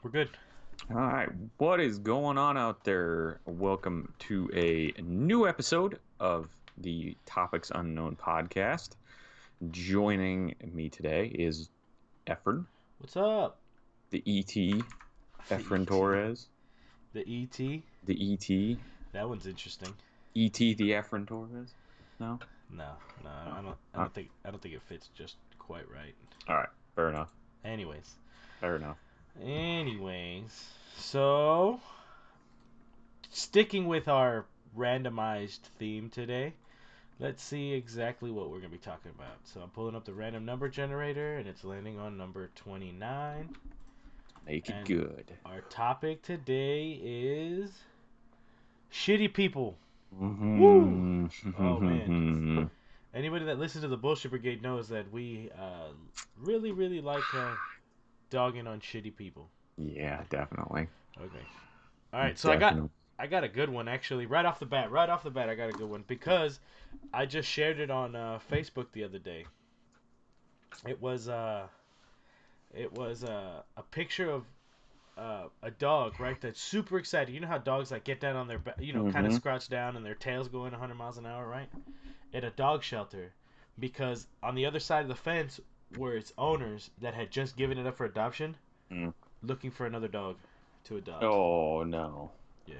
We're good. All right, what is going on out there? Welcome to a new episode of the Topics Unknown podcast. Joining me today is Efren, What's up? the ET, The Efren ET. Torres, The ET. the ET, That one's interesting. ET, the Efren Torres. No, No, no, no. I don't. I Huh? don't think. I don't think it fits just quite right. All right, fair enough. Anyways. Fair enough. Anyways. So, sticking with our randomized theme today, let's see exactly what we're gonna be talking about. So I'm pulling up the random number generator, and it's landing on number 29. Make it And good. our topic today is shitty people. Woo! Oh man. Mm-hmm. Anybody that listens to the Bullshit Brigade knows that we really, really like dogging on shitty people. Yeah, definitely. Okay. All right. So Definitely. I got a good one actually. Right off the bat. Right off the bat, I got a good one because I just shared it on Facebook the other day. It was a picture of a dog, right? That's super excited. You know how dogs like get down on their, kind of Mm-hmm. crouch down and their tails going 100 miles an hour, right? At a dog shelter, because on the other side of the fence were its owners that had just given it up for adoption, Mm. looking for another dog to adopt. Oh no. Yeah,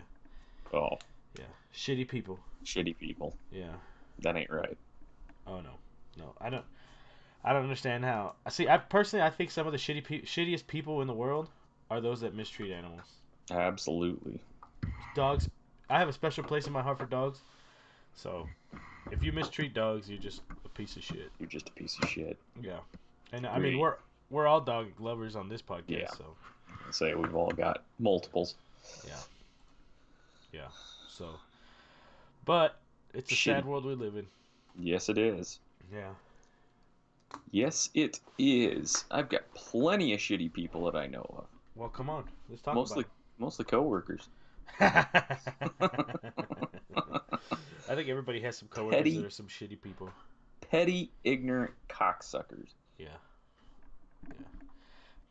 Oh, yeah, shitty people. shitty people. Yeah. That ain't right. Oh no, no, I don't. I don't understand how. I see. I personally, I think some of the shittiest people in the world are those that mistreat animals. Absolutely. Dogs. I have a special place in my heart for dogs. So if you mistreat dogs, you're just a piece of shit. You're just a piece of shit. Yeah. And I mean, Great. we're all dog lovers on this podcast, Yeah. so Say we've all got multiples. yeah, yeah. So, but it's a sad Shitty world people. we live in. Yes, it is. Yeah. Yes, it is. I've got plenty of shitty people that I know of. Well, come on, let's talk Mostly, about mostly coworkers. them. I think everybody has some coworkers that Petty, are some shitty people. petty, ignorant cocksuckers. Yeah, yeah.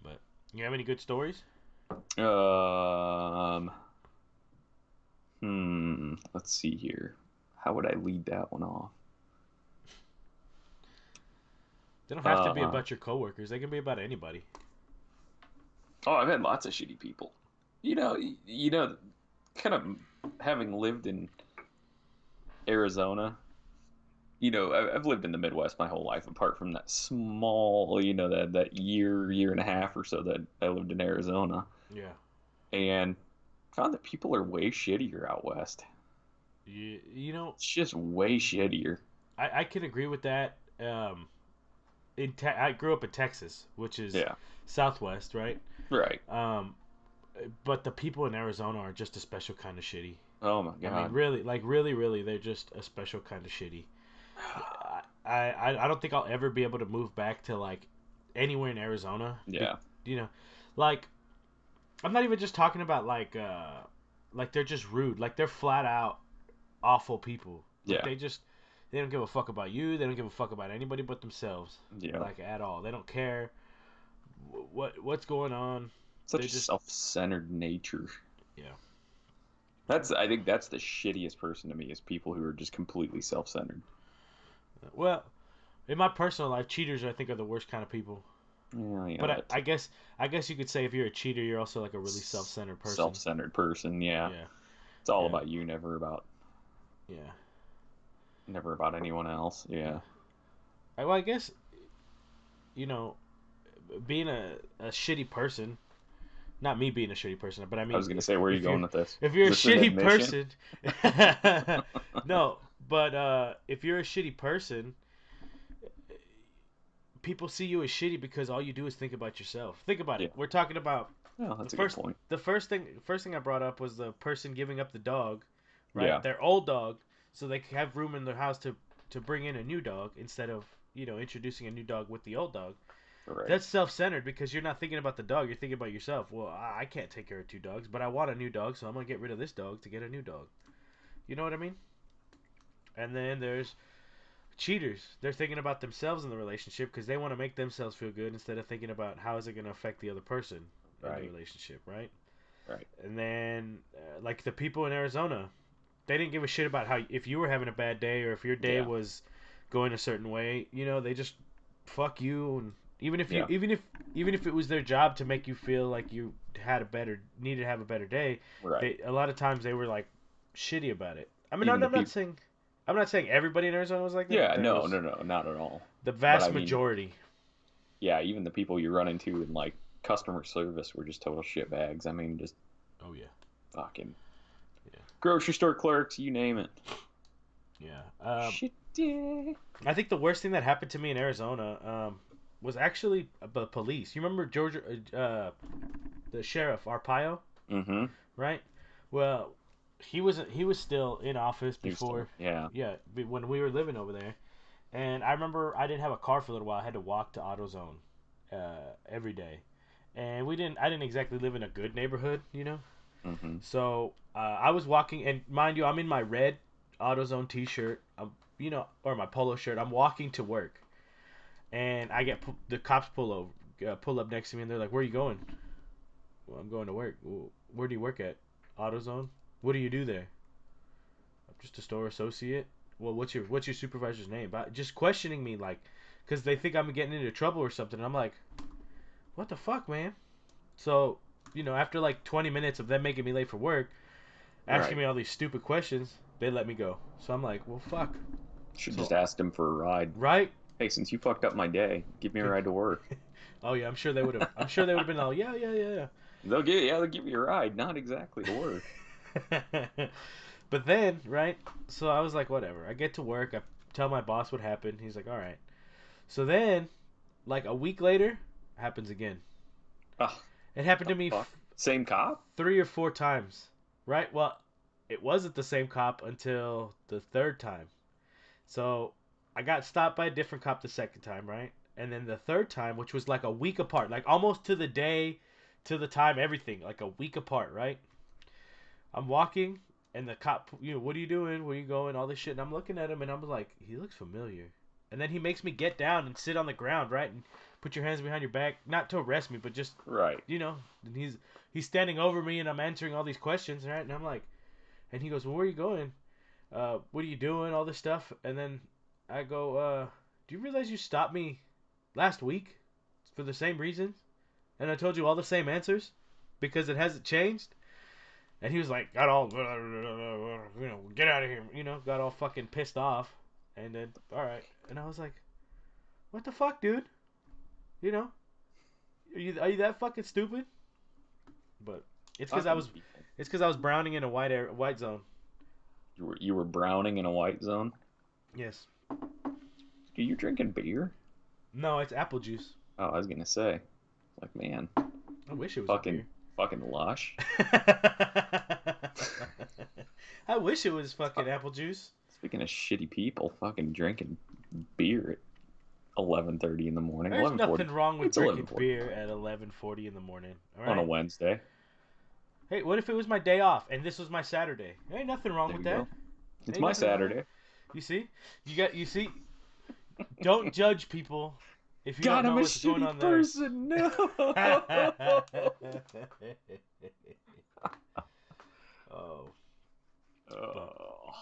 But you have any good stories? Um, let's see here. How would I lead that one off? They don't have to be Uh, about your coworkers. They can be about anybody. oh, I've had lots of shitty people. Kind of having lived in Arizona. I've lived in the Midwest my whole life, apart from that small, that year and a half or so that I lived in Arizona, Yeah. and found that people are way shittier out west. You know, It's just way shittier. I can agree with that. I grew up in Texas, which is Yeah, Southwest, right? right. Um, but the people in Arizona are just a special kind of shitty. Oh my I mean, God. really, like really, really, they're just a special kind of shitty. I don't think I'll ever be able to move back to like anywhere in Arizona. Yeah, You know, like I'm not even just talking about like they're just rude. Like they're flat out awful people. Like yeah, they don't give a fuck about you. They don't give a fuck about anybody but themselves. yeah. Like at all. They don't care what's going on. Such They're a just self-centered nature. yeah. I think that's the shittiest person to me is people who are just completely self-centered. Well, in my personal life, cheaters I think are the worst kind of people. Yeah, But that I guess you could say if you're a cheater, you're also like a really self-centered person. self-centered person. Yeah, Yeah, it's all yeah, about you, yeah, never about anyone else. yeah. Yeah. Well, I guess you know, being a shitty person. Not me being a shitty person, but I I mean, was gonna say, where are you if you're going with this? if Is you're a this an shitty admission? person, no. But if you're a shitty person, people see you as shitty because all you do is think about yourself. Think about Yeah. it. We're talking about Oh, the that's a good first point. the first thing I brought up was the person giving up the dog, right? Yeah. Their old dog, so they could have room in their house to bring in a new dog instead of introducing a new dog with the old dog. Right. That's self-centered because you're not thinking about the dog. You're thinking about yourself. Well, I can't take care of two dogs, but I want a new dog, so I'm gonna get rid of this dog to get a new dog. You know what I mean? And then there's cheaters. They're thinking about themselves in the relationship because they want to make themselves feel good instead of thinking about how is it going to affect the other person. in the Right. relationship, right? Right. And then, like the people in Arizona, they didn't give a shit about how if you were having a bad day or if your day Yeah. was going a certain way. You know, they just fuck you, and even if you Yeah. even if it was their job to make you feel like you had a better needed to have a better day, Right. they a lot of times they were like shitty about it. I mean, Even the people. I'm not saying everybody in Arizona was like that, but Yeah. there No. was No. No. Not at all. the But vast I mean, majority. yeah. Even the people you run into in like customer service were just total shitbags. I mean, just Oh yeah, fucking yeah, grocery store clerks. You name it. yeah. Shitty. I think the worst thing that happened to me in Arizona was actually the police. You remember Georgia, the sheriff Arpaio, Mm-hmm. right? Well, he was still in office Houston. before, Yeah. yeah, when we were living over there. And I remember I didn't have a car for a little while. I had to walk to AutoZone every day, and I didn't exactly live in a good neighborhood, you know. Mm-hmm. So I was walking, and mind you, I'm in my red AutoZone T-shirt, or my polo shirt. I'm walking to work, and the cops pull up next to me, and they're like, "Where are you going?" Well, I'm going to work. Well, where do you work at? AutoZone. What do you do there? I'm just a store associate. Well, what's your supervisor's name? But just questioning me like, because they think I'm getting into trouble or something. And I'm like, what the fuck, man? So, after like 20 minutes of them making me late for work, asking Right. me all these stupid questions, they let me go. So I'm like, well, fuck. Should just So, asked him for a ride. right? Hey, since you fucked up my day, give me a ride to work. Oh yeah, I'm sure they would have. I'm sure they would have been all, yeah, yeah, They'll give you a ride, not exactly to work. yeah. But then, right? So I was like, whatever. I get to work. I tell my boss what happened. He's like, all right. So then, like a week later, happens again. Ah, It happened the to me fuck. Same cop? 3 or 4 times. Right? Well, it wasn't the same cop until the third time. So I got stopped by a different cop the second time, right? And then the third time, which was like a week apart, like almost to the day, to the time, everything, like a week apart, right? I'm walking, and the cop, what are you doing? Where you going? All this shit. And I'm looking at him, and I'm like, he looks familiar. And then he makes me get down and sit on the ground, right? And put your hands behind your back, not to arrest me, but just, Right. And he's standing over me, and I'm answering all these questions, right? And I'm like, and he goes, well, where are you going? What are you doing? All this stuff. And then I go, do you realize you stopped me last week for the same reasons? And I told you all the same answers because it hasn't changed. And he was like, got all, get out of here, got all fucking pissed off. And then, all right. And I was like, what the fuck, dude? You know, are you that fucking stupid? But it's because I Fucking was, people. it's because I was browning in a white zone. You were browning in a white zone? Yes. Dude, you drinking beer? No, it's apple juice. Oh, I was gonna say. Like, man, I wish it was a fucking beer. fucking lush. I wish it was fucking apple juice. Speaking of shitty people, fucking drinking beer at 11:30 in the morning. There's 11:40. nothing wrong with It's drinking beer 11:45 at 11:40 in the morning. All on a right. Wednesday. Hey, what if it was my day off and this was my Saturday? There ain't nothing wrong There with you that. go. It's Ain't my nothing wrong with that. Saturday. You see, you see. Don't judge people if you don't God, I'm know a what's going shitty on there. person. No. Oh, but Oh.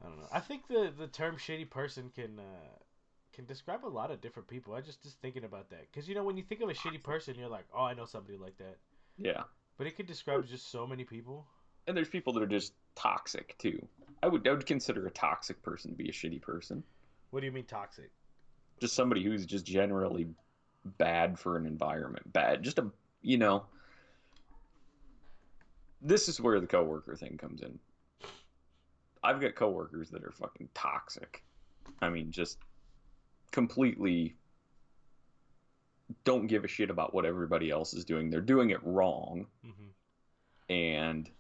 I don't know. I think the term shady person can describe a lot of different people. I just thinking about that because when you think of a shitty person, you're like, oh, I know somebody like that. Yeah. But it could describe just so many people. And there's people that are just toxic too. I would consider a toxic person to be a shitty person. What do you mean toxic? Just somebody who's just generally bad for an environment. Bad. Just a you know, this is where the coworker thing comes in. I've got coworkers that are fucking toxic. I mean, just completely don't give a shit about what everybody else is doing. They're doing it wrong, Hmm. and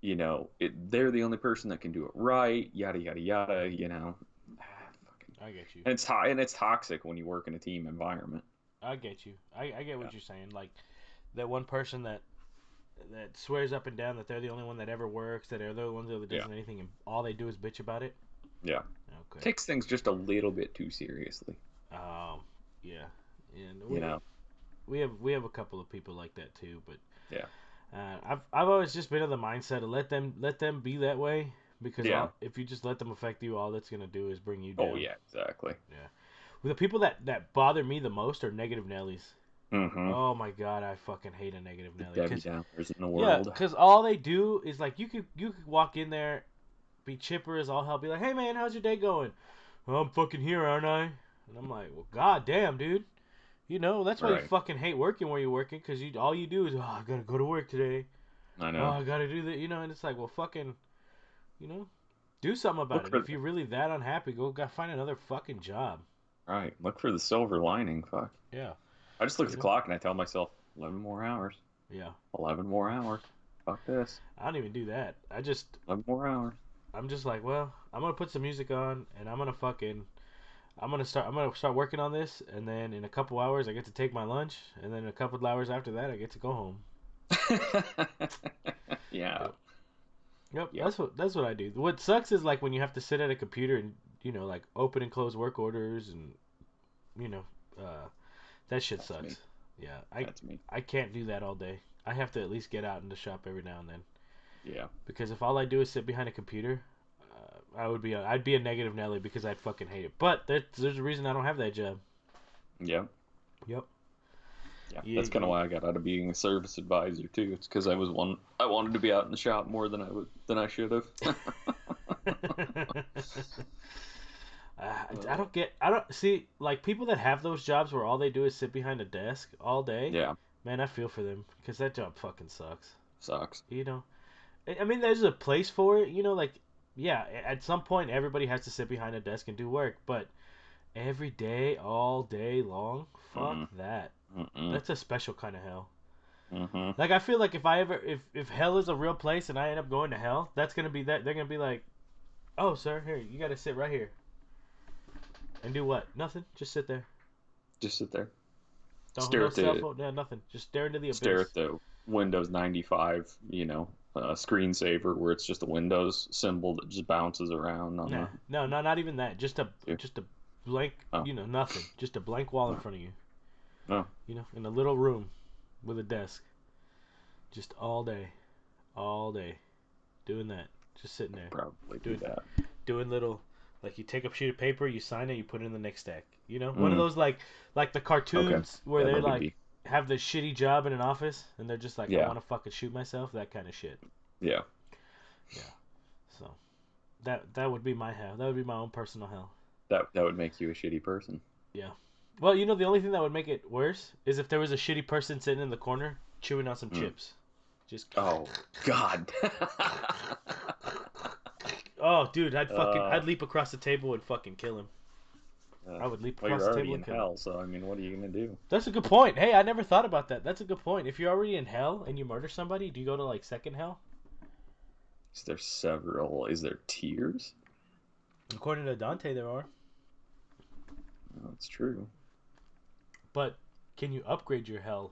they're the only person that can do it right. Yada yada yada. I get you. And it's toxic when you work in a team environment. I get you. I get Yeah, what you're saying. Like that one person that swears up and down that they're the only one that ever works, that they're the one that yeah, doesn't anything, and all they do is bitch about it. yeah. Okay. Takes things just a little bit too seriously. Um. Yeah. And You know. we have a couple of people like that too, but Yeah. I've always just been of the mindset of let them be that way because Yeah. if you just let them affect you, all that's gonna do is bring you Oh down. yeah, exactly. Yeah. Well, the people that bother me the most are negative Nellies. Mm-hmm. Oh my god, I fucking hate a negative The Nelly. Debbie Downers in the Yeah, world. cause all they do is like you could walk in there, be chipper as all hell, be like, hey man, how's your day going? Well, I'm fucking here, aren't I? And I'm like, well, god damn, dude. That's why you Right. fucking hate working where you're working, cause all you do is, oh, I gotta go to work today. I Oh, know. I gotta do that, and it's like, well, fucking, you know, do something about Look it. for If you're really that unhappy, go find another fucking job. right. Look for the silver lining. Fuck. Yeah, I just look at you the know, clock and I tell myself 11 more hours. yeah. 11 more hours. Fuck this. I don't even do that. 11 more hours. I'm just like, well, I'm gonna put some music on, and I'm gonna start working on this, and then in a couple hours I get to take my lunch, and then a couple of hours after that I get to go home. Yeah. Yep. Yep. Yep. That's what I do. What sucks is like when you have to sit at a computer and like open and close work orders and you know uh, that shit That's me. sucks. Yeah. I That's me. I can't do that all day. I have to at least get out in the shop every now and then Yeah. because if all I do is sit behind a computer, I'd be a negative Nelly because I'd fucking hate it. But there's a reason I don't have that job. Yep. Yep. Yeah. Yeah. That's kind of why I got out of being a service advisor too. It's because I wanted to be out in the shop more than I should have. I don't see like people that have those jobs where all they do is sit behind a desk all day. Yeah. Man, I feel for them because that job fucking sucks. Sucks. You know, I mean, there's a place for it. Like, yeah, at some point everybody has to sit behind a desk and do work, but every day, all day long, fuck Mm-mm. that. Mm-mm. That's a special kind of hell. Mm-hmm. Like, I feel like if hell is a real place and I end up going to hell, that's gonna be that they're gonna be like, oh, sir, here you gotta sit right here and do what? Nothing. Just sit there. Just sit there. Don't Stare no at cell the phone. No, nothing. Just stare into the stare abyss. at the Windows 95, screensaver where it's just a Windows symbol that just bounces around on Nah, the. no, not even that. Yeah. Just a blank. Oh, Nothing. Just a blank wall in oh, front of you. oh, In a little room with a desk. Just all day, doing that. Just sitting there, probably do doing that. doing little. Like you take a sheet of paper, you sign it, you put it in the next stack. One of Mm, those like the okay. cartoons where Yeah, they let me like be. have the shitty job in an office and they're just like, I Yeah, want to fucking shoot myself. That kind of shit. yeah. Yeah. So that would be my hell. That would be my own personal hell. That would make you a shitty person. Yeah. Well, the only thing that would make it worse is if there was a shitty person sitting in the corner chewing on some Mm. chips. Just. Oh God. Oh, dude, uh, I'd leap across the table and fucking kill him. I would leap well, across you're the already table in and kill him. hell, so I mean, what are you gonna do? That's a good point. Hey, I never thought about that. That's a good point. If you're already in hell and you murder somebody, do you go to like second hell? Is there several? Is there tiers? According to Dante, there are. Oh, that's true. But can you upgrade your hell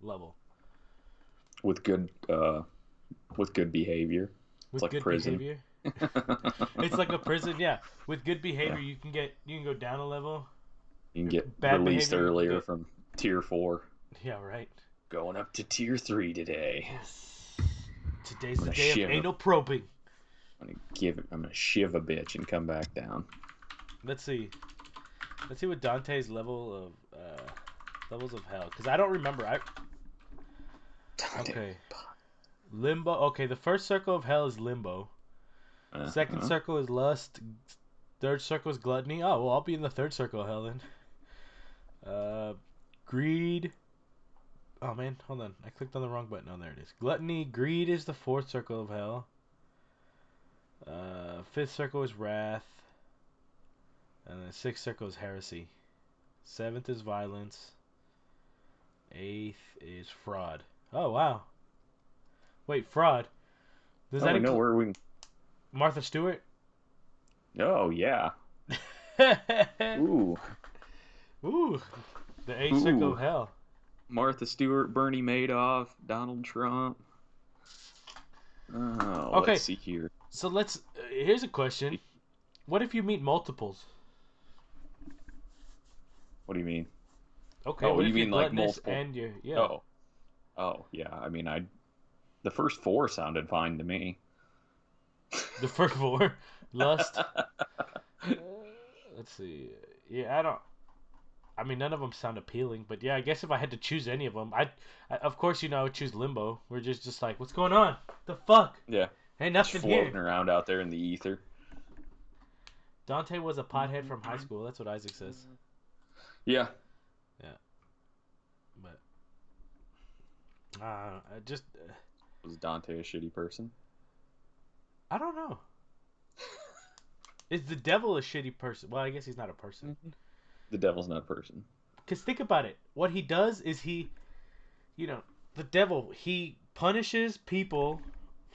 level With good, with good behavior. It's with like good prison. behavior? It's like a prison, yeah. With good Yeah. behavior, you can go down a level. You can get Bad released behavior, you can earlier get. from tier 4. Yeah, right. Going up to tier 3 today. Yes. I'm Today's the gonna day of shiv. anal probing. I'm gonna shiv a bitch and come back down. Let's see. Let's see what Dante's levels of hell. Because I don't remember. Dante. Okay. Limbo. Okay, the first circle of hell is limbo. Second Uh-huh. circle is lust. Third circle is gluttony. Oh, well, I'll be in the third circle of hell then. Greed. Oh, man. Hold on. I clicked on the wrong button. Oh, there it is. Gluttony. Greed is the fourth circle of hell. Fifth circle is wrath. And the sixth circle is heresy. Seventh is violence. Eighth is fraud. Oh, wow. Wait, fraud. Does Oh, that we know include where we. Martha Stewart? Oh yeah. Ooh. Ooh, the eighth circle Ooh. of hell. Martha Stewart, Bernie Madoff, Donald Trump. Oh, let's Okay, see here. so here's a question. What if you meet multiples? What do you mean? Okay, Oh, what you if you're mean like gluttonous multiple? and you're yeah. Oh, oh, yeah. I mean, the first four sounded fine to me. The first four, lust. Uh, let's see. Yeah, I don't. I mean, none of them sound appealing, but yeah, I guess if I had to choose any of them, of course, I would choose limbo. We're just like, what's going on? The fuck? Yeah, Ain't just nothing here. floating around out there in the ether. Dante was a pothead from high school. That's what Isaac says. Yeah. Yeah, but I just Was Dante a shitty person? I don't know. Is the devil a shitty person? Well, I guess he's not a person. The devil's not a person. Cause think about it. What he does is you know, the devil he punishes people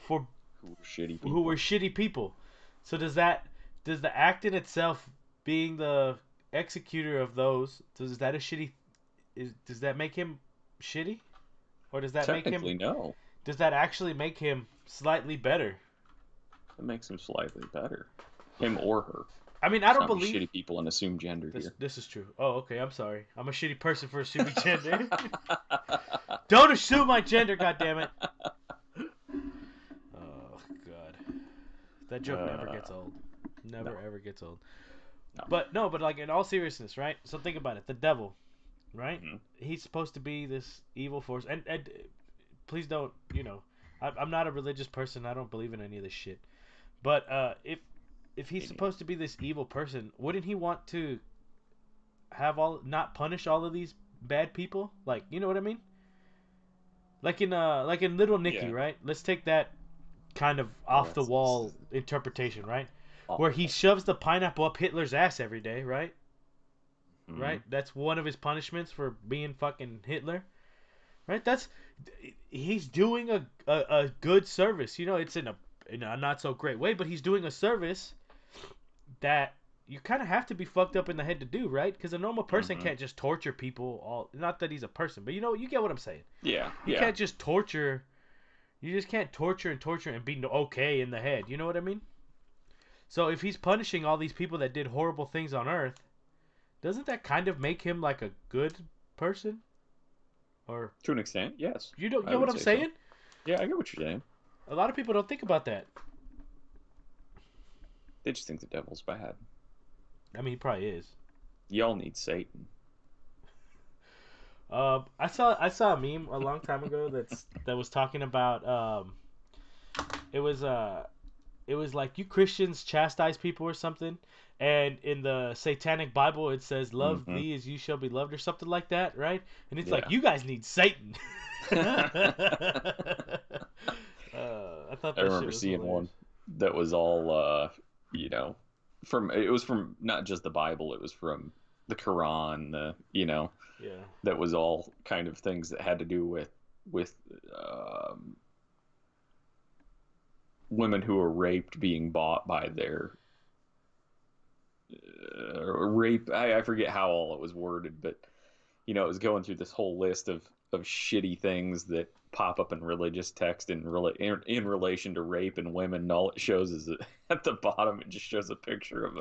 for Who were shitty who were people. shitty people. So does the act in itself being the executor of those does that a shitty does that make him shitty or Technically, no. does that actually make him slightly better? It makes him slightly better. Him or her. I mean, I Let's don't not be believe shitty people and assume gender this. here. This is true. Oh, okay. I'm sorry. I'm a shitty person for assuming gender. Don't assume my gender, goddammit. Oh god, that joke never gets old. No, Never ever gets old. no. But no, but like in all seriousness, right? So think about it. The devil, right? Mm-hmm. He's supposed to be this evil force. And please don't, I'm not a religious person. I don't believe in any of this shit. But if he's supposed to be this evil person, wouldn't he want to have not punish all of these bad people? Like, you know what I mean? Like in Little Nicky, Yeah. right? Let's take that kind of Oh, off the wall interpretation, right? Where he awful. shoves the pineapple up Hitler's ass every day, right? Mm-hmm. Right? That's one of his punishments for being fucking Hitler, right? That's he's doing a good service. It's in a not so great way, but he's doing a service that you kind of have to be fucked up in the head to do, right? Because a normal person Mm-hmm. can't just torture people. All not that he's a person, but you get what I'm saying. Yeah, You yeah. can't just torture. You just can't torture and torture and be okay in the head. You know what I mean? So if he's punishing all these people that did horrible things on Earth, doesn't that kind of make him like a good person? Or To an extent, yes. you don't I get what would I'm say so. saying? Yeah, I get what you're saying. A lot of people don't think about that. They just think the devil's bad. I mean, he probably is. Y'all need Satan. I saw a meme a long time ago that was talking about it was it was like you Christians chastise people or something, and in the Satanic Bible it says love Mm-hmm. thee as you shall be loved or something like that, right? And it's like Yeah. you guys need Satan. I thought I that shit remember was seeing hilarious. one that was all you know, it was from not just the Bible, it was from the Quran, Yeah. that was all kind of things that had to do with um, women who were raped being bought by their rape. I forget how all it was worded, but it was going through this whole list of shitty things that pop up in religious text in relation to rape and women. And all it shows is that at the bottom it just shows a picture of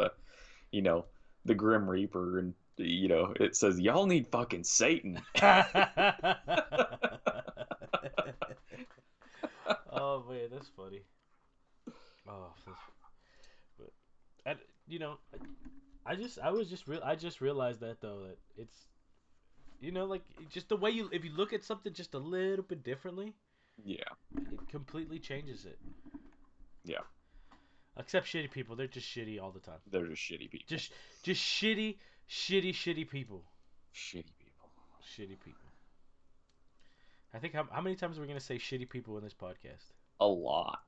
you know, the Grim Reaper, and it says y'all need fucking Satan. Oh man, that's funny. Oh, but and you know, I just realized that though that it's like just the way if you look at something just a little bit differently, Yeah, it completely changes it. yeah, Except shitty people, they're just shitty all the time. they're just shitty people. Just just shitty people. Shitty people. Shitty people. I think how many times are we gonna say shitty people in this podcast? A lot.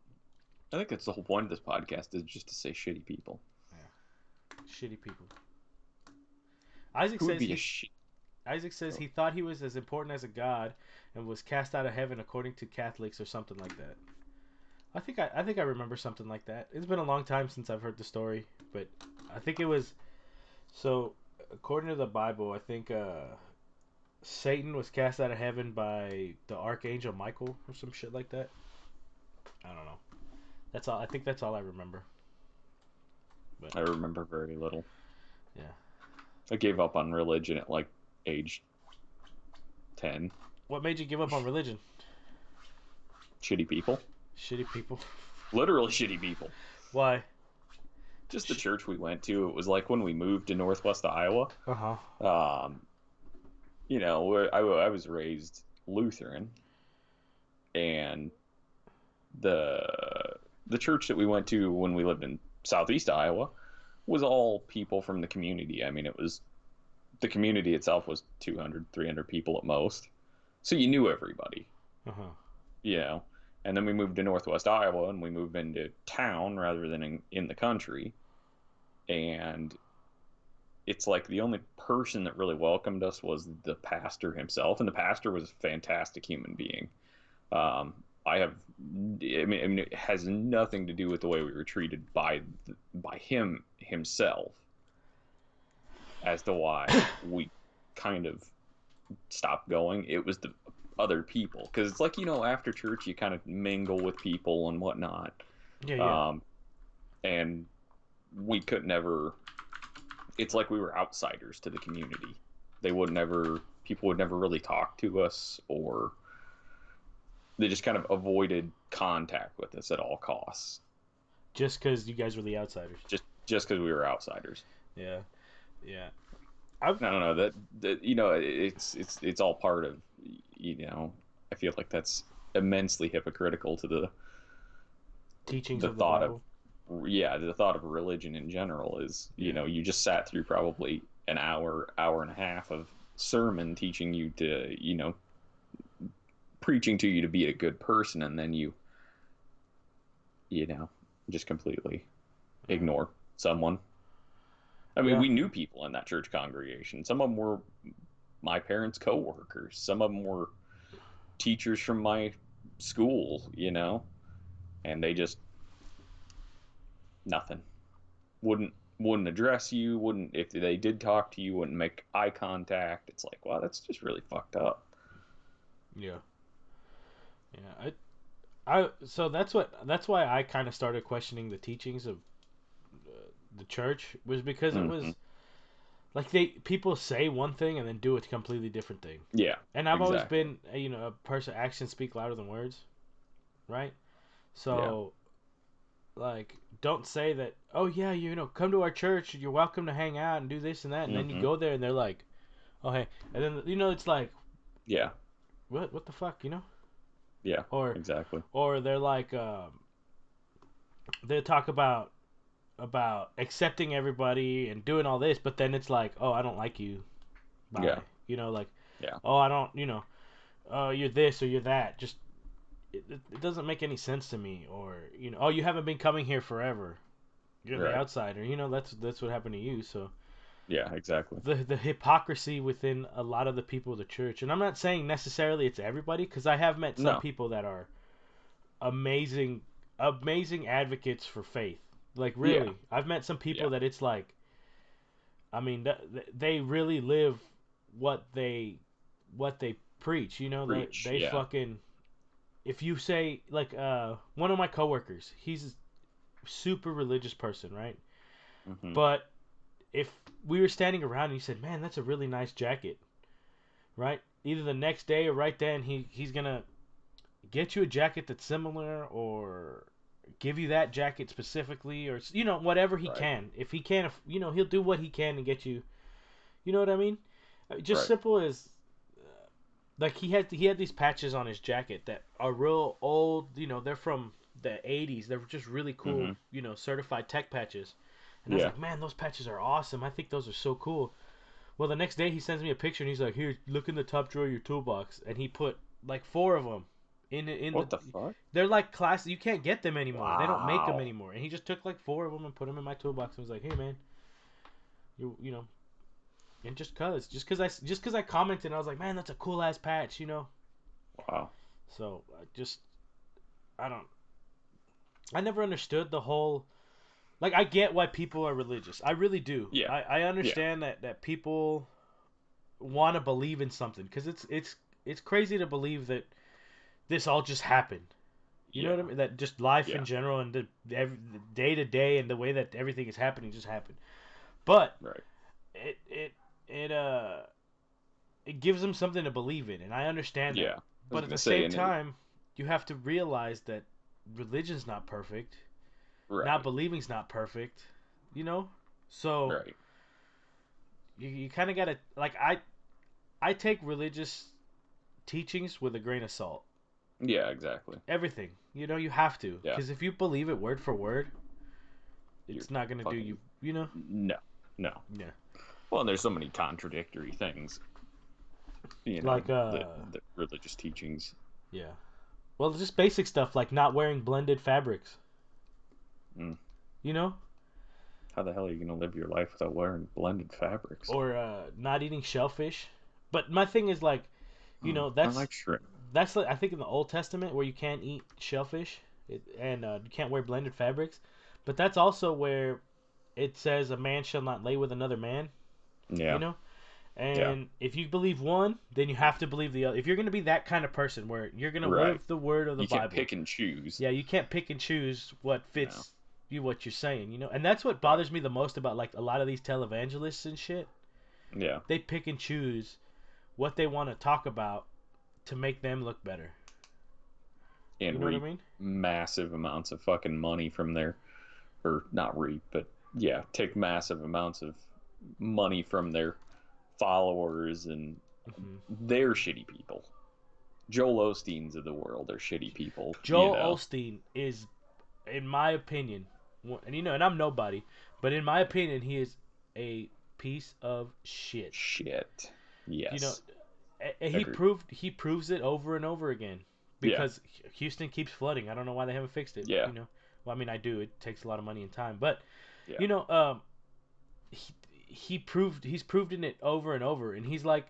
I think that's the whole point of this podcast, is just to say shitty people. Yeah, shitty people. Isaac Who would says be a he shit? Isaac says Oh, he thought he was as important as a god and was cast out of heaven according to Catholics or something like that. I think I remember something like that. It's been a long time since I've heard the story, but I think it was so according to the Bible, I think Satan was cast out of heaven by the archangel Michael or some shit like that. I don't know. That's all. I think that's all I remember. But I remember very little. yeah, I gave up on religion at like age 10. What made you give up on religion? Shitty people. Shitty people. Literally shitty people. Why? Just the church we went to. It was like when we moved to Northwest Iowa. Uh-huh. Um, I was raised Lutheran, and the the church that we went to when we lived in Southeast Iowa was all people from the community. I mean, it was the community itself was 200, 300 people at most, so you knew everybody. Uh-huh. You know, and then we moved to Northwest Iowa, and we moved into town rather than in the country, and it's like the only person that really welcomed us was the pastor himself, and the pastor was a fantastic human being. Um, I mean, it has nothing to do with the way we were treated by him himself as to why we kind of stopped going. It was the other people, because it's like, after church you kind of mingle with people and whatnot, Yeah, yeah. um, and we could never. It's like we were outsiders to the community. People would never really talk to us, or they just kind of avoided contact with us at all costs. Just because you guys were the outsiders. Just because we were outsiders. Yeah. Yeah. I've I don't know that it's all part of, I feel like that's immensely hypocritical to teachings the of the thought of Bible. the thought of religion in general is, Yeah. you just sat through probably an hour and a half of sermon teaching you to, preaching to you to be a good person, and then you know just completely ignore someone. I mean, Yeah. we knew people in that church congregation. Some of them were my parents' coworkers. Some of them were teachers from my school, and they just nothing. Wouldn't address you, wouldn't, if they did talk to you, wouldn't make eye contact. It's like, wow, that's just really fucked up. Yeah. Yeah. So that's why I kind of started questioning the teachings of the church, was because it Hmm. was like people say one thing and then do a completely different thing. Yeah, And I've always exactly. been a person, actions speak louder than words, right? Yeah. So like, don't say that, oh yeah, come to our church, you're welcome to hang out and do this and that, and then you Hmm. go there and they're like, oh hey, and then it's like, Yeah. what the fuck, Yeah. or Exactly. they're like, they talk about accepting everybody and doing all this, but then it's like, oh, I don't like you, Yeah. bye, like, Yeah. oh, I don't, oh, you're this or you're that, just it doesn't make any sense to me, or oh, you haven't been coming here forever, you're the Right. outsider, that's what happened to you. So Yeah. Exactly. the hypocrisy within a lot of the people of the church, and I'm not saying necessarily it's everybody, because I have met some No. people that are amazing, amazing advocates for faith. Like, Yeah. really, I've met some people Yeah. that it's like, I mean, they really live what they preach. Preach. They Yeah. fucking, if you say, like, one of my coworkers, he's a super religious person, right? Hmm. But if we were standing around and he said, "Man, that's a really nice jacket," right? Either the next day or right then, he's gonna get you a jacket that's similar, or give you that jacket specifically, or whatever he Right. can. If he can, he'll do what he can to get you. You know what I mean? Just Right. simple as, like, he had these patches on his jacket that are real old. They're from the '80s. They're just really cool. Hmm. Certified tech patches. And I was Yeah. like, man, those patches are awesome. I think those are so cool. Well, the next day he sends me a picture and he's like, "Here, look in the top drawer of your toolbox," and he put like four of them in the. What the fuck? They're like class. You can't get them anymore. They don't make them Wow. anymore. And he just took like four of them and put them in my toolbox and was like, "Hey, man, you." And just cause I commented, I was like, "Man, that's a cool ass patch." Wow. So I don't. I never understood the whole. Like, I get why people are religious. I really do. Yeah. I Yeah. understand that people want to believe in something, because it's crazy to believe that this all just happened. You know what I Yeah. mean? That just life in Yeah. general, and the day to day and the way that everything is happening just happened. But Right. it it it uh it gives them something to believe in, and I understand that. Yeah. I was But at gonna the say, same and it, time, you have to realize that religion's not perfect. Not right, believing's not perfect. You know? So right. you kind of got to like I take religious teachings with a grain of salt. Yeah, exactly. Everything. You have to, Yeah, cuz if you believe it word for word, you're it's not going to do fucking you. no, no. Yeah. Well, and there's so many contradictory things, Like the religious teachings. yeah. Well, just basic stuff like not wearing blended fabrics, Mm. you know? How the hell are you gonna live your life without wearing blended fabrics? Or not eating shellfish. But my thing is like, Oh, I that's like shrimp. like, I think in the Old Testament where you can't eat shellfish and you can't wear blended fabrics. But that's also where it says a man shall not lay with another man, you Yeah, know? yeah, And if you believe one, then you have to believe the other. If you're going to be that kind of person where you're going to right. live the word of the You can't Bible, pick and choose. yeah, you can't pick and choose what No, fits you, what you're saying. And that's what right. bothers me the most about like a lot of these televangelists and shit. Yeah, They pick and choose what they want to talk about to make them look better. You and know what I reap mean? massive amounts of fucking money from their, or not reap, but yeah, take massive amounts of money from their followers, and Hmm. they're shitty people. Joel Osteen's of the world are shitty people, Joel Osteen is, in my opinion, and I'm nobody, but in my opinion, he is a piece of shit. Shit. You know, Yes. he Agreed. proves it over and over again Yeah. because Houston keeps flooding. I don't know why they haven't fixed it. Yeah. Well, I mean, I do. It takes a lot of money and time, but Yeah. you know, he he's proven it over and over, and he's like,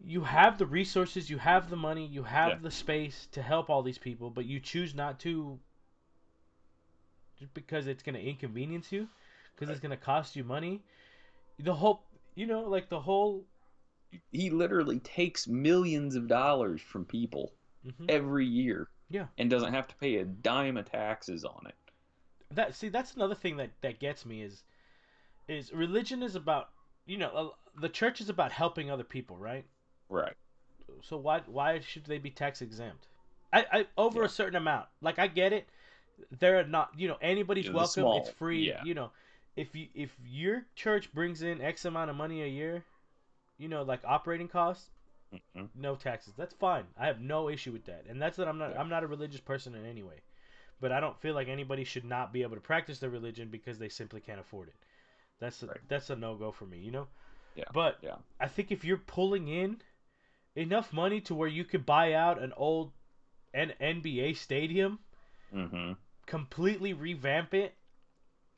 you have the resources, you have the money, you Yeah. have the space to help all these people, but you choose not to just because it's going to inconvenience you, because it's Right. going to cost you money. The whole, like the whole. He literally takes millions of dollars from people Hmm. every year Yeah, and doesn't have to pay a dime of taxes on it. that's another thing that gets me is religion is about the church is about helping other people, right? Right. So why should they be tax exempt? I over a Yeah. certain amount. Like I get it. They're not, anybody's The welcome. It's small. free. Yeah. If your church brings in X amount of money a year, like operating costs, Hmm. no taxes. That's fine. I have no issue with that. And that's that Yeah. I'm not a religious person in any way. But I don't feel like anybody should not be able to practice their religion because they simply can't afford it. Right. That's a no go for me. Yeah. But Yeah. I think if you're pulling in enough money to where you could buy out an old NBA stadium, Hmm. completely revamp it,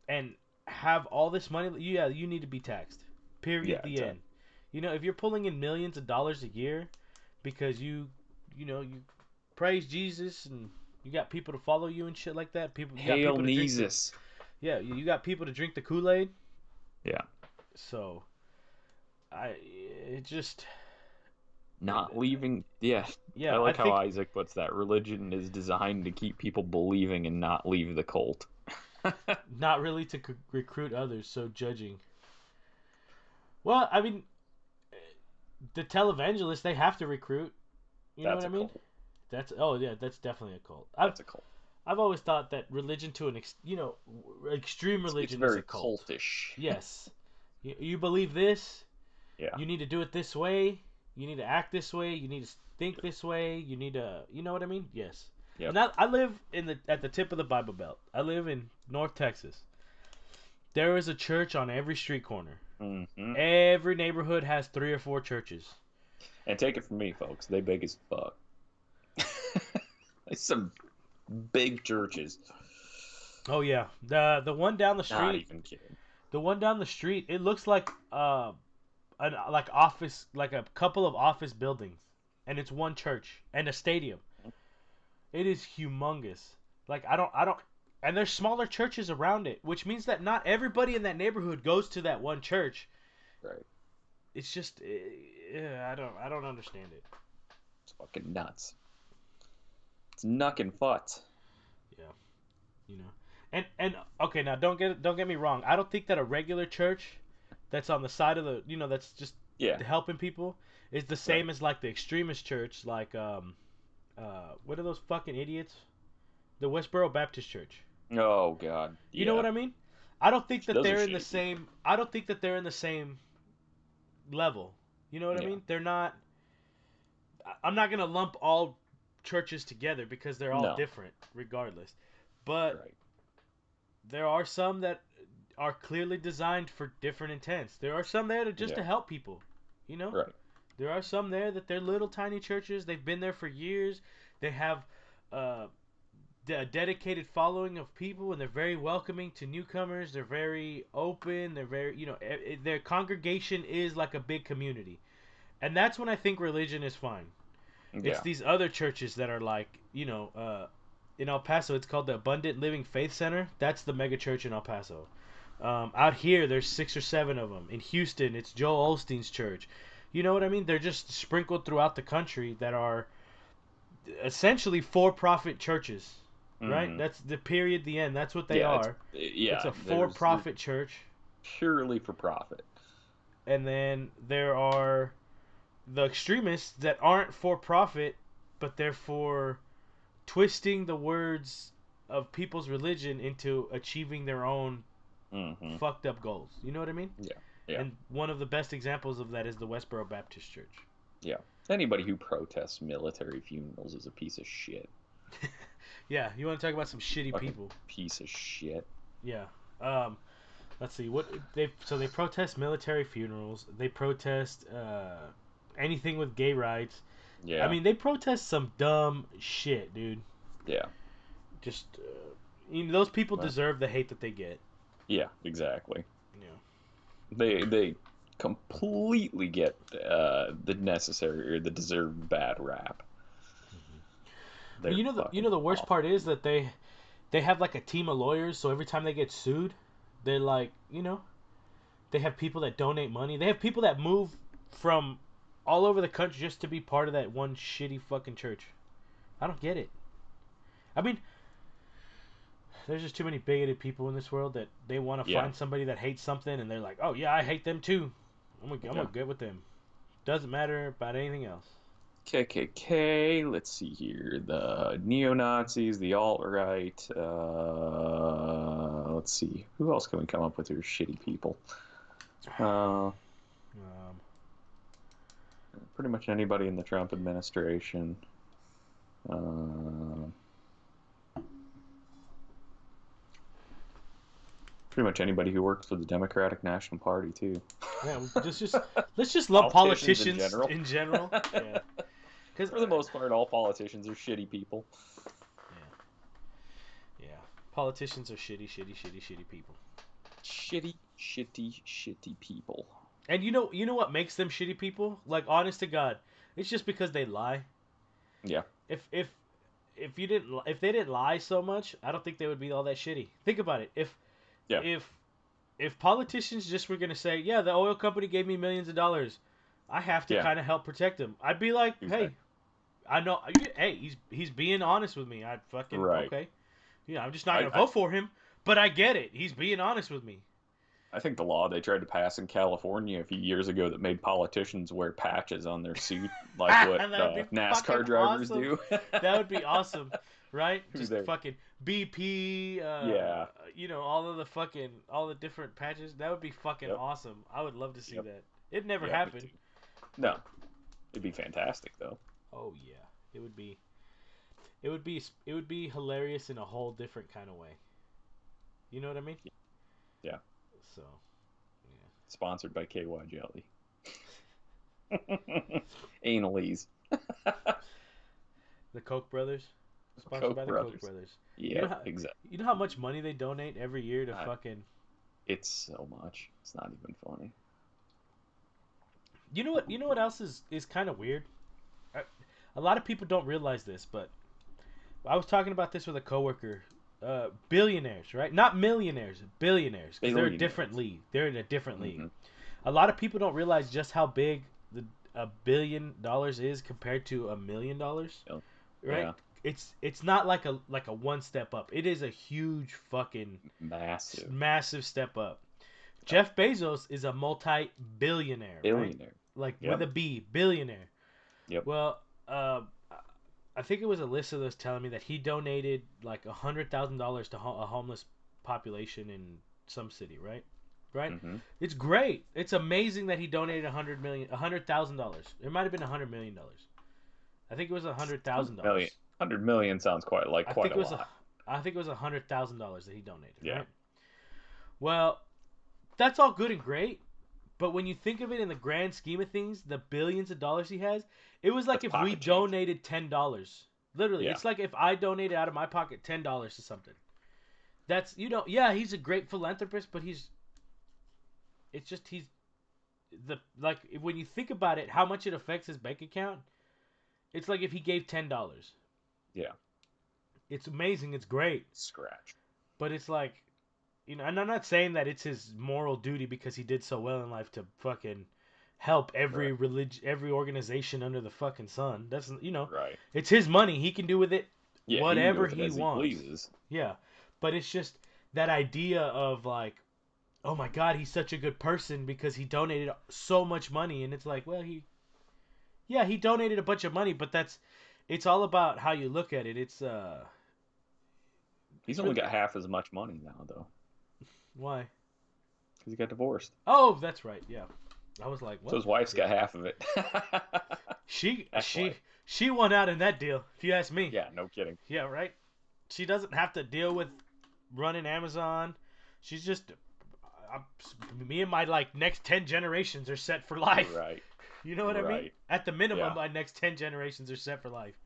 and have all this money, yeah, you need to be taxed. Yeah. Period. The Exactly. end. If you're pulling in millions of dollars a year because you praise Jesus and you got people to follow you and shit like that, you got Hail people to drink the Neezus. yeah, you got people to drink the Kool-Aid. Yeah. So I it just Not leaving. Yeah. I yeah, I like how think Isaac puts that. Religion is designed to keep people believing and not leave the cult. not really to recruit others, so judging. Well, I mean, the televangelists they have to recruit. You know That's what I a mean? cult. That's definitely a cult. I've That's a cult. I've always thought that religion to an extreme It's religion is a very cult. cultish. Yes, you believe this, Yeah. you need to do it this way, you need to act this way, you need to think this way, you need to, you know what I mean? Yes. Yep. And I live at the tip of the Bible Belt. I live in North Texas. There is a church on every street corner. Hmm. Every neighborhood has 3 or 4 churches. And take it from me, folks. They big as fuck. There's some big churches. Oh yeah, the one down the Not street, even kidding. it looks like like office, like a couple of office buildings, and it's one church and a stadium. It is humongous. Like I don't, and there's smaller churches around it, which means that not everybody in that neighborhood goes to that one church. Right. It's just, I don't understand it. It's fucking nuts. It's knuckin' futz. Yeah, you know, and okay, now don't get me wrong. I don't think that a regular church that's on the side of the, that's just Yeah. helping people is the Right. same as like the extremist church, like what are those fucking idiots? The Westboro Baptist Church. Oh God. You know Yeah. what I mean? I don't think that Those are they're in the shitty people. same. I don't think that they're in the same level. You know what I Yeah. mean? They're not. I'm not gonna lump all churches together because they're all No. different, regardless. But Right. there are some that are clearly designed for different intents. There are some there just Yeah. to help people. You know, Right. there are some there that they're little tiny churches. They've been there for years. They have uh, a dedicated following of people, and they're very welcoming to newcomers. They're very open. They're very, their congregation is like a big community, and that's when I think religion is fine. It's Yeah. these other churches that are like, in El Paso, it's called the Abundant Living Faith Center. That's the mega church in El Paso. Out here, there's 6 or 7 of them. In Houston, it's Joel Osteen's church. You know what I mean? They're just sprinkled throughout the country that are essentially for-profit churches, right? Hmm. That's the period, the end. That's what they Yeah. are. It's Yeah. a They're for-profit church. purely for profit. And then there are the extremists that aren't for-profit, but they're for twisting the words of people's religion into achieving their own Hmm. fucked up goals. You know what I mean? Yeah. Yeah. And one of the best examples of that is the Westboro Baptist Church. Yeah. Anybody who protests military funerals is a piece of shit. Yeah, you want to talk about some shitty Fucking people? piece of shit. Yeah. Um, let's see what they protest military funerals. They protest anything with gay rights. I Yeah. mean, they protest some dumb shit, dude. Yeah. Just those people Well, deserve the hate that they get. yeah. Exactly. Yeah. They completely get the necessary or the deserved bad rap. But They're you fucking know the worst awful. part is that they have like a team of lawyers. So every time they get sued, they're like, they have people that donate money. They have people that move from all over the country just to be part of that one shitty fucking church. I don't get it. I mean, there's just too many bigoted people in this world that they want to Yeah. find somebody that hates something and they're like, oh yeah, I hate them too. I'm Yeah. gonna get with them. Doesn't matter about anything else. KKK. Let's see here. The neo Nazis, the alt right. Let's see. Who else can we come up with here? Shitty people. Uh, Um, Pretty much anybody in the Trump administration. Uh, Pretty much anybody who works for the Democratic National Party too. yeah, just let's just love Politicians in politicians general. in general. Yeah, because For the most part, all politicians are shitty people. yeah, politicians are shitty, shitty, shitty, shitty people. Shitty, shitty, shitty people. And you know what makes them shitty people? Like, honest to God, it's just because they lie. Yeah. If they didn't lie so much, I don't think they would be all that shitty. Think about it. Yeah. If if politicians just were gonna say, yeah, the oil company gave me millions of dollars, I have to Yeah. kind of help protect them. I'd be like, hey, Exactly. I know, hey, he's being honest with me. I'd fucking Right. okay. Yeah, I'm just not I, gonna I vote for him, but I get it. He's being honest with me. I think the law they tried to pass in California a few years ago that made politicians wear patches on their suit, like what And that would be fucking NASCAR drivers awesome. do. That would be awesome, right? Who Just they? fucking BP, Yeah. all the different patches. That would be fucking Yep. awesome. I would love to see Yep. that. It never Yeah. Me happened. too. No, it'd be fantastic though. Oh yeah, it would be. It would be hilarious in a whole different kind of way. You know what I mean? Yeah. So, Sponsored by KY Jelly. Analies. the Koch brothers, sponsored Koch by the Koch brothers. brothers. Yeah. Exactly. You know how much money they donate every year to fucking. It's so much. It's not even funny. You know what? You know what else is kind of weird. A lot of people don't realize this, but I was talking about this with a coworker. Billionaires, right? Not millionaires, billionaires, because they're a different league. They're in a different league. A lot of people don't realize just how big $1 billion is compared to $1 million, right? Yeah. It's not like a one step up. It is a huge fucking Massive. massive step up. Jeff Bezos is a multi-billionaire, right? Billionaire. like with Yep. a B, billionaire. Yep. Well, I think it was Alyssa that was telling me that he donated like $100,000 to a homeless population in some city, right? Right. Mm-hmm. It's great. It's amazing that he donated $100,000. It might have been $100 million. I think it was $100,000 Million. dollars. 100 million sounds I quite think a it was a, lot. I think it was $100,000 that he donated, Yeah. right? Well, that's all good and great, but when you think of it in the grand scheme of things, the billions of dollars he has, it was like That's if we pocket change. donated $10. Literally, Yeah. it's like if I donated out of my pocket $10 to something. That's yeah, he's a great philanthropist, but it's just he's the like when you think about it, how much it affects his bank account. It's like if he gave $10. Yeah. It's amazing, it's great, Scratch. but it's like and I'm not saying that it's his moral duty because he did so well in life to fucking help every Right. religion, every organization under the fucking sun. That's Right. it's his money. He can do with it Yeah, he can do whatever with it he as he wants. pleases. Yeah, but it's just that idea of like, oh my god, he's such a good person because he donated so much money, and it's like, well, he donated a bunch of money, but it's all about how you look at it. He's It's only really got half as much money now, though, why. because he got divorced. Oh, that's right. Yeah, I was like, So what? his wife's Yeah. got half of it. She That's she why. she won out in that deal, if you ask me. Yeah, no kidding. Yeah, right. She doesn't have to deal with running Amazon. She's just uh, me and my like next 10 generations are set for life. Right. You know what I mean? Right. At the minimum, Yeah. my next 10 generations are set for life.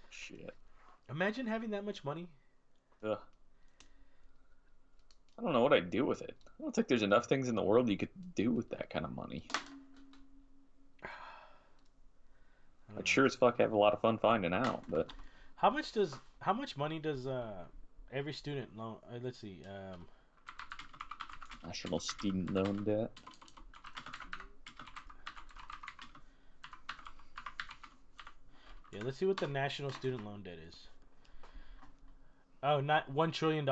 Shit. Imagine having that much money. Ugh. I don't know what I'd do with it. I don't think there's enough things in the world you could do with that kind of money. I don't I'd know. sure as fuck have a lot of fun finding out, but How much money does every student loan? Let's see. national student loan debt. Yeah, let's see what the national student loan debt is. Oh, not $1 trillion.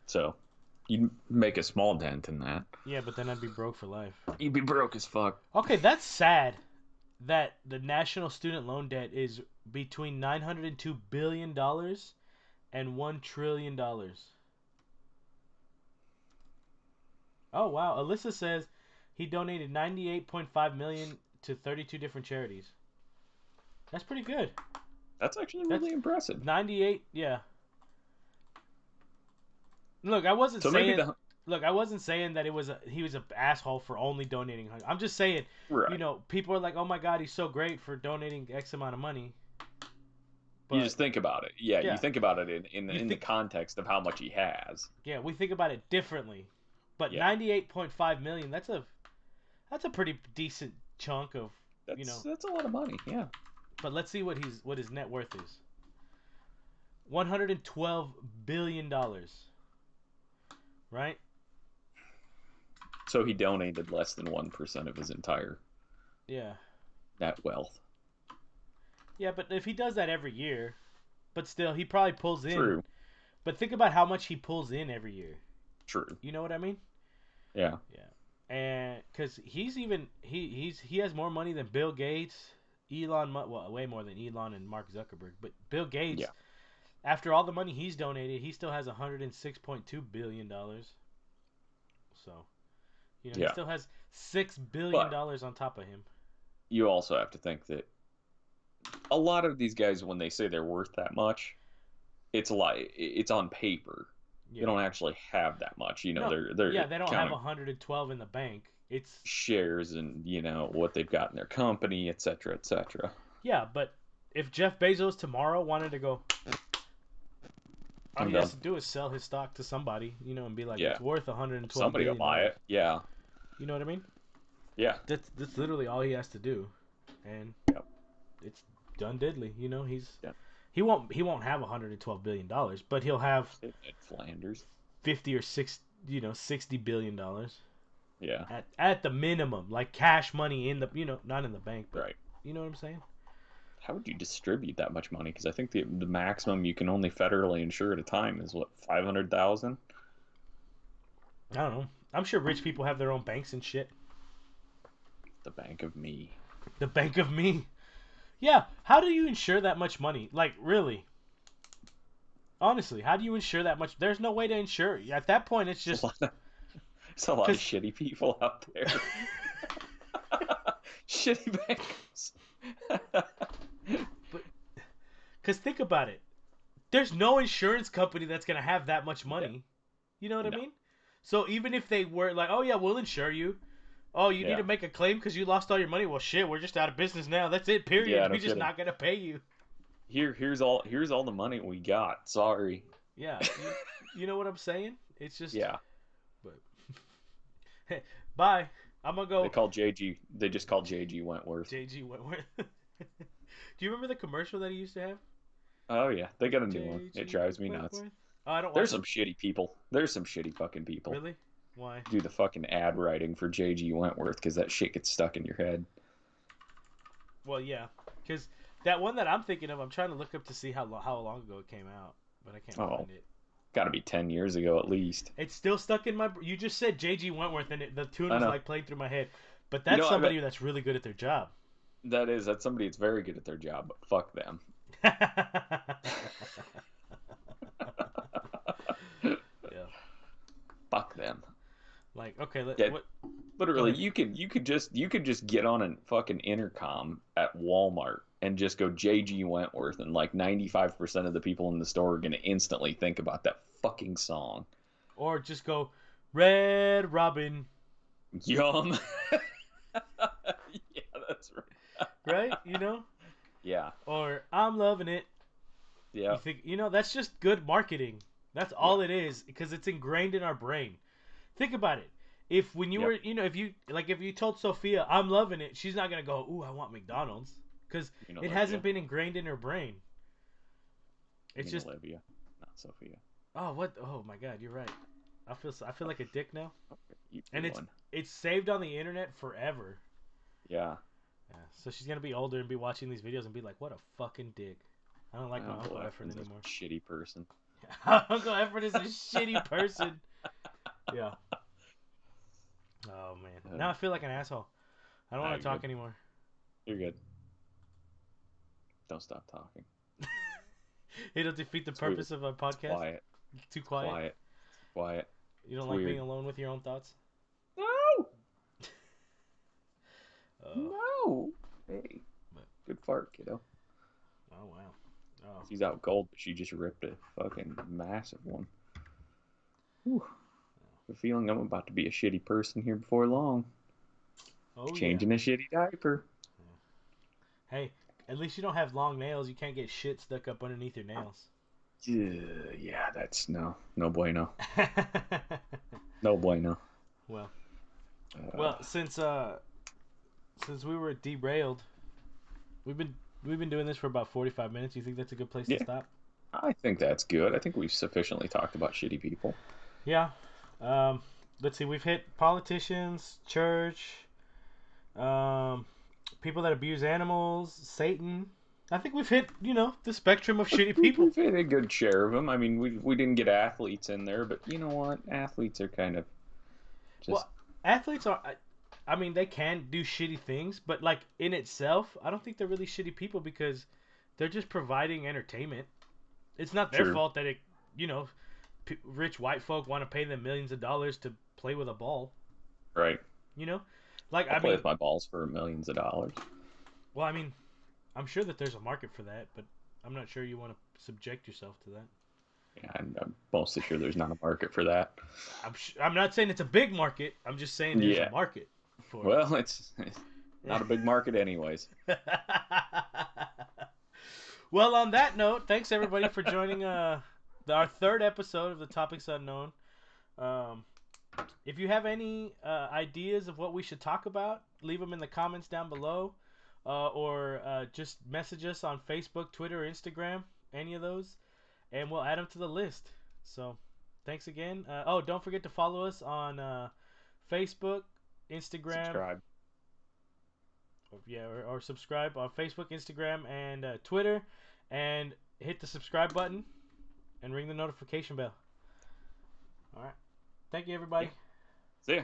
So you'd make a small dent in that. Yeah, but then I'd be broke for life. You'd be broke as fuck. Okay, that's sad that the national student loan debt is between $902 billion and $1 trillion. Oh wow, Alyssa says he donated 98.5 million to 32 different charities. That's pretty good. That's actually That's really impressive. 98, yeah. Look, I wasn't So maybe saying the Look, I wasn't saying that he was an asshole for only donating. I'm just saying, right. people are like, "Oh my god, he's so great for donating X amount of money." You But just think about it. Yeah, you yeah, think about it in you in the think context of how much he has. yeah, we think about it differently. But Yeah, 98.5 million, that's a pretty decent chunk of, you that's know. that's a lot of money. Yeah. But let's see what his net worth is. $112 billion, right? So he donated less than 1% of his entire Yeah. net wealth. Yeah, but if he does that every year, but still he probably pulls in. True. But think about how much he pulls in every year. True. You know what I mean? Yeah. Yeah. And cuz he has more money than Bill Gates, well, way more than Elon and Mark Zuckerberg, but Bill Gates, Yeah. after all the money he's donated, he still has $106.2 billion. So, he Yeah. still has $6 billion But on top of him. you also have to think that a lot of these guys, when they say they're worth that much, it's on paper. They Yeah. don't actually have that much. No. They're Yeah, they don't have counting 112 in the bank. It's shares and what they've got in their company, etc., etc. Yeah, but if Jeff Bezos tomorrow wanted to go, all I'm he has done. to do is sell his stock to somebody, and be like, Yeah, it's worth 112 somebody will billion buy dollars. it. Yeah, You know what I mean? yeah, That's literally all he has to do, and yep, it's done diddly. yeah. He won't have 112 billion dollars, but he'll have Ed Flanders. 50 or 60 billion dollars Yeah, at the minimum, like cash money in the not in the bank, but right. you know what I'm saying? How would you distribute that much money? Because I think the maximum you can only federally insure at a time is what, 500,000. I don't know. I'm sure rich people have their own banks and shit. The Bank of Me. The Bank of Me. Yeah, how do you insure that much money? Like, really? Honestly, how do you insure that much? There's no way to insure. At that point, it's There's just there's a lot of because shitty people out there. Shitty bankers. but because think about it. There's no insurance company that's gonna have that much Yeah. money. You know what I No. mean? So even if they were like, oh yeah, we'll insure you. Oh, you need Yeah. to make a claim because you lost all your money. Well, shit, we're just out of business now. That's it. Yeah, Period. no We're just kidding. not gonna pay you. Here's all the money we got. Sorry. Yeah, you know what I'm saying? It's just, Yeah. but hey, bye. I'm gonna They go. call JG. They just call JG Wentworth. JG Wentworth. Do you remember the commercial that he used to have? Oh yeah, they got a new one. It JG drives me nuts. Wentworth. Oh, I don't There's watch some it. shitty people. There's some shitty fucking people. Really? Why? Do the fucking ad writing for JG Wentworth because that shit gets stuck in your head. Well, yeah, because that one that I'm thinking of, I'm trying to look up to see how long ago it came out, but I can't Oh, find it. got to be 10 years ago at least. It's still stuck in my. You just said JG Wentworth, and the tune I was know. like playing through my head. But You that's know, I bet somebody that's really good at their job. that's somebody that's very good at their job, but fuck them. Yeah. Fuck them. Like, okay, Yeah, what? Go literally, ahead. you could just get on a fucking intercom at Walmart and just go JG Wentworth, and like 95% of the people in the store are gonna instantly think about that fucking song. Or just go, Red Robin, Yum. Yeah, that's right. right? You know? Yeah, Or I'm loving it. yeah, You think, that's just good marketing. That's yeah, all it is because it's ingrained in our brain. Think about it. If when you yep. were, if you told Sophia, I'm loving it, she's not going to go, ooh, I want McDonald's. Because You mean it Olivia? hasn't been ingrained in her brain. You It's mean just, Olivia, not Sophia. oh, what? Oh, my God, you're right. I feel like a dick now. Okay, you And it's doing? it's saved on the internet forever. Yeah. Yeah. So she's going to be older and be watching these videos and be like, what a fucking dick. I don't like my Uncle Uncle Effort Efren's a anymore. shitty person. Uncle Effort is a shitty person. Yeah. Oh man. Now I feel like an asshole. I don't Ah, want you're to talk good. anymore. You're good. Don't stop talking. It'll defeat the It's weird. purpose of a It's podcast. quiet. Too It's quiet. quiet. It's quiet. You don't It's like being weird. alone with your own thoughts. No. Oh. No. Hey, But, good fart, kiddo. oh wow. Oh. She's out cold, but she just ripped a fucking massive one. Whew. I have a feeling I'm about to be a shitty person here before long. Oh yeah. Changing a shitty diaper. Hey, at least you don't have long nails. You can't get shit stuck up underneath your nails. Yeah, that's no bueno. No bueno. well, Uh, well, since we were derailed, we've been we've been doing this for about 45 minutes. You think that's a good place to yeah, stop? I think that's good. I think we've sufficiently talked about shitty people. Yeah. Um, let's see. We've hit politicians, church, um, people that abuse animals, Satan. I think we've hit, the spectrum of shitty people. We've hit a good share of them. I mean, we didn't get athletes in there, but you know what? Athletes are kind of just Well, athletes are. I mean, they can do shitty things, but like in itself, I don't think they're really shitty people because they're just providing entertainment. It's not their true. fault that you know, rich white folk want to pay them millions of dollars to play with a ball. Right. You know, like I'll I play mean, with my balls for millions of dollars. well, I mean, I'm sure that there's a market for that, but I'm not sure you want to subject yourself to that. Yeah, I'm mostly sure there's not a market for that. I'm not saying it's a big market. I'm just saying there's a Yeah. market for Well, it's not a big market anyways. it. Well, on that note, thanks everybody for joining our third episode of the Topics Unknown. Um, if you have any ideas of what we should talk about, leave them in the comments down below, or just message us on Facebook, Twitter, or Instagram, any of those, and we'll add them to the list. So, thanks again. Don't forget to follow us on Facebook, Instagram, Subscribe. or subscribe on Facebook, Instagram, and Twitter, and hit the subscribe button and ring the notification bell. All right. Thank you, Yeah. everybody. See ya.